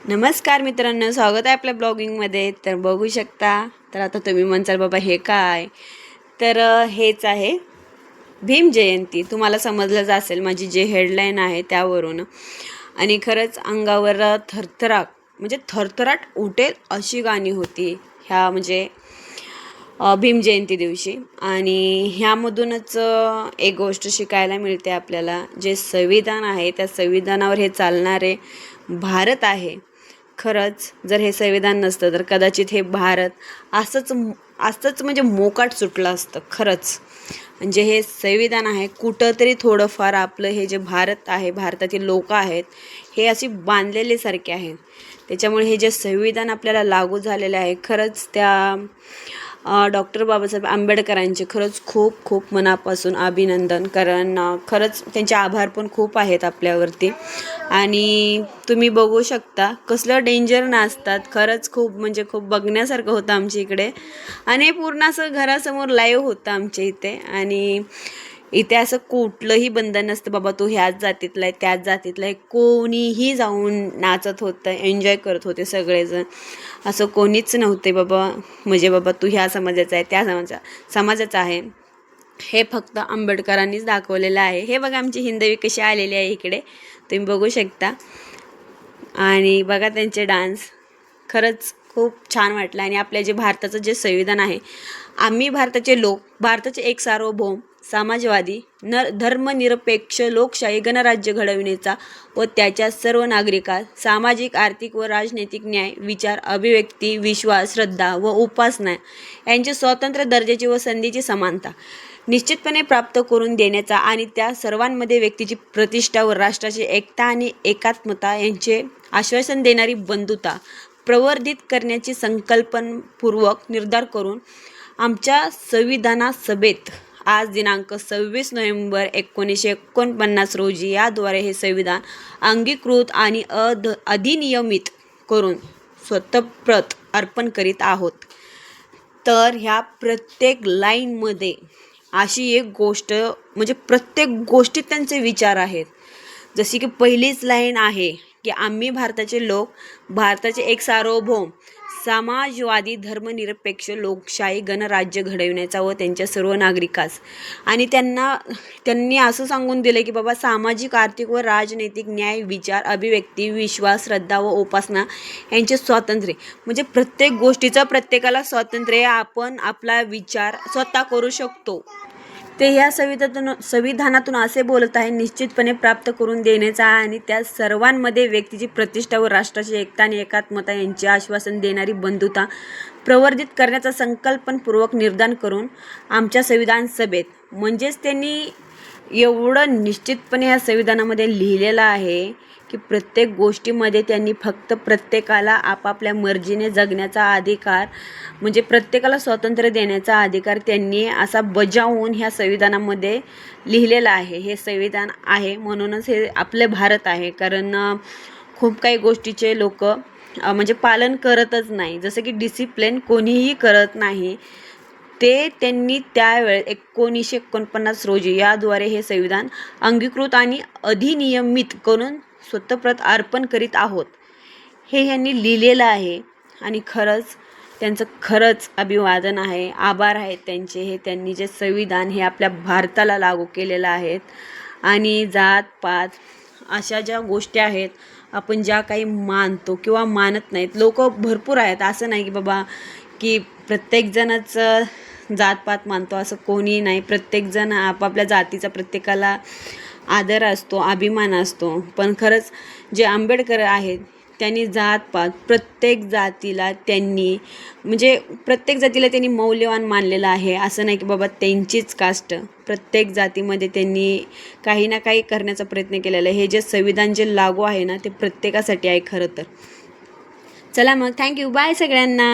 नमस्कार मित्रांनो, स्वागत आहे आपल्या ब्लॉगिंगमध्ये. तर बघू शकता, तर आता तुम्ही म्हणसाल बाबा हे काय, तर हेच आहे भीम जयंती. तुम्हाला समजलंच असेल माझी जे हेडलाईन आहे त्यावरून. आणि खरंच अंगावर थरथराट उठेल अशी गाणी होती ह्या भीम जयंती दिवशी. आणि ह्यामधूनच एक गोष्ट शिकायला मिळते आपल्याला, जे संविधान आहे त्या संविधानावर हे चालणारे भारत आहे. खरंच जर हे संविधान नसतं तर कदाचित हे भारत असंच मोकाट सुटलं असतं. खरंच म्हणजे हे संविधान आहे, कुठंतरी थोडंफार आपलं हे जे भारत आहे, भारतातील लोक आहेत, हे अशी बांधलेले सारखे आहेत. त्याच्यामुळे हे जे संविधान आपल्याला लागू झालेलं आहे, खरंच त्या डॉक्टर बाबासाहेब आंबेडकरांचे खरंच खूप खूप मनापासून अभिनंदन. कारण खरंच त्यांचे आभार पण खूप आहेत आपल्यावरती. आणि तुम्ही बघू शकता कसलं डेंजर नाचतात. खरंच खूप बघण्यासारखं होतं आमच्या इकडे. आणि पूर्ण असं घरासमोर लाईव्ह होतं आमच्या इथे. आणि इथे असं कुठलंही बंधन नसतं, बाबा तू ह्याच जातीतला आहे त्याच जातीतला आहे. कोणीही जाऊन नाचत होतं, एन्जॉय करत होते सगळेजण. असं कोणीच नव्हते बाबा तू ह्या समाजाचा आहे त्या समाजाचा आहे. हे फक्त आंबेडकरांनीच दाखवलेलं आहे. हे बघा आमची हिंदवी कशी आलेली आहे इकडे, तुम्ही बघू शकता. आणि बघा त्यांचे डान्स, खरंच खूप छान वाटलं. आणि आपल्या जे भारताचं जे संविधान आहे, आम्ही भारताचे लोक, भारताचे एक सार्वभौम समाजवादी धर्मनिरपेक्ष लोकशाही गणराज्य घडविण्याचा व त्याच्या सर्व नागरिकास सामाजिक, आर्थिक व राजनैतिक न्याय, विचार, अभिव्यक्ती, विश्वास, श्रद्धा व उपासना यांची स्वतंत्र दर्जाची व संधीची समानता निश्चितपणे प्राप्त करून देण्याचा आणि त्या सर्वांमध्ये व्यक्तीची प्रतिष्ठा व राष्ट्राची एकता आणि एकात्मता यांचे आश्वासन देणारी बंधुता प्रवर्धित करण्याची संकल्पनापूर्वक निर्धार करून आमच्या संविधान सभेत आज दिनांक 26 नोव्हेंबर 1949 रोजी याद्वारे हे संविधान अंगीकृत आणि अधिनियमित करून स्वतःप्रत अर्पण करीत आहोत. तर ह्या प्रत्येक लाईनमध्ये अशी एक गोष्ट, प्रत्येक गोष्टीत त्यांचे विचार आहेत. जशी की पहिलीच लाईन आहे की आम्ही भारताचे लोक, भारताचे एक सार्वभौम समाजवादी धर्मनिरपेक्ष लोकशाही गणराज्य घडविण्याचा व त्यांच्या सर्व नागरिकास. आणि त्यांनी असं सांगून दिलं की बाबा सामाजिक, आर्थिक व राजनैतिक न्याय, विचार, अभिव्यक्ती, विश्वास, श्रद्धा व उपासना यांचे स्वातंत्र्य. प्रत्येक गोष्टीचं प्रत्येकाला स्वातंत्र्य, आपण आपला विचार स्वतः करू शकतो. ते ह्या संविधानातून असे बोलत आहे, निश्चितपणे प्राप्त करून देण्याचा आणि त्या सर्वांमध्ये व्यक्तीची प्रतिष्ठा व राष्ट्राची एकता आणि एकात्मता यांचे आश्वासन देणारी बंधुता प्रवर्धित करण्याचा संकल्पनापूर्वक निर्धार करून आमच्या संविधान सभेत. त्यांनी एवढं निश्चितपणे या संविधानामध्ये लिहिलेलं आहे की प्रत्येक गोष्टीमध्ये त्यांनी फक्त प्रत्येकाला आपापल्या मर्जीने जगण्याचा अधिकार, प्रत्येकाला स्वातंत्र्य देण्याचा अधिकार त्यांनी असा बजावून ह्या संविधानामध्ये लिहिलेलं आहे. हे संविधान आहे म्हणूनच हे आपले भारत आहे. कारण खूप काही गोष्टीचे लोक पालन करतच नाही, जसं की डिसिप्लिन कोणीही करत नाही. ते त्यांनी त्यावेळेस 1949 रोजी याद्वारे हे संविधान अंगीकृत आणि अधिनियमित करून स्वतःप्रत अर्पण करीत आहोत, हे ह्यांनी लिहिलेलं आहे. आणि खरंच त्यांचं खरंच अभिवादन आहे, आभार आहेत त्यांचे. हे त्यांनी जे संविधान हे आपल्या भारताला लागू केलेलं आहेत. आणि जातपात अशा ज्या गोष्टी आहेत, आपण ज्या काही मानतो किंवा मानत नाहीत, लोक भरपूर आहेत. असं नाही की बाबा की प्रत्येकजणच जातपात मानतो, असं कोणी नाही. प्रत्येकजण आपापल्या जातीचा प्रत्येकाला आदर असतो, अभिमान असतो. पण खरंच जे आंबेडकर आहेत त्यांनी जातपात प्रत्येक जातीला त्यांनी मौल्यवान मानलेलं आहे. असं नाही की बाबा त्यांचीच कास्ट, प्रत्येक जातीमध्ये त्यांनी काही ना काही करण्याचा प्रयत्न केलेला आहे. हे जे संविधान जे लागू आहे ना, ते प्रत्येकासाठी आहे खरं तर. चला मग, थँक्यू, बाय सगळ्यांना.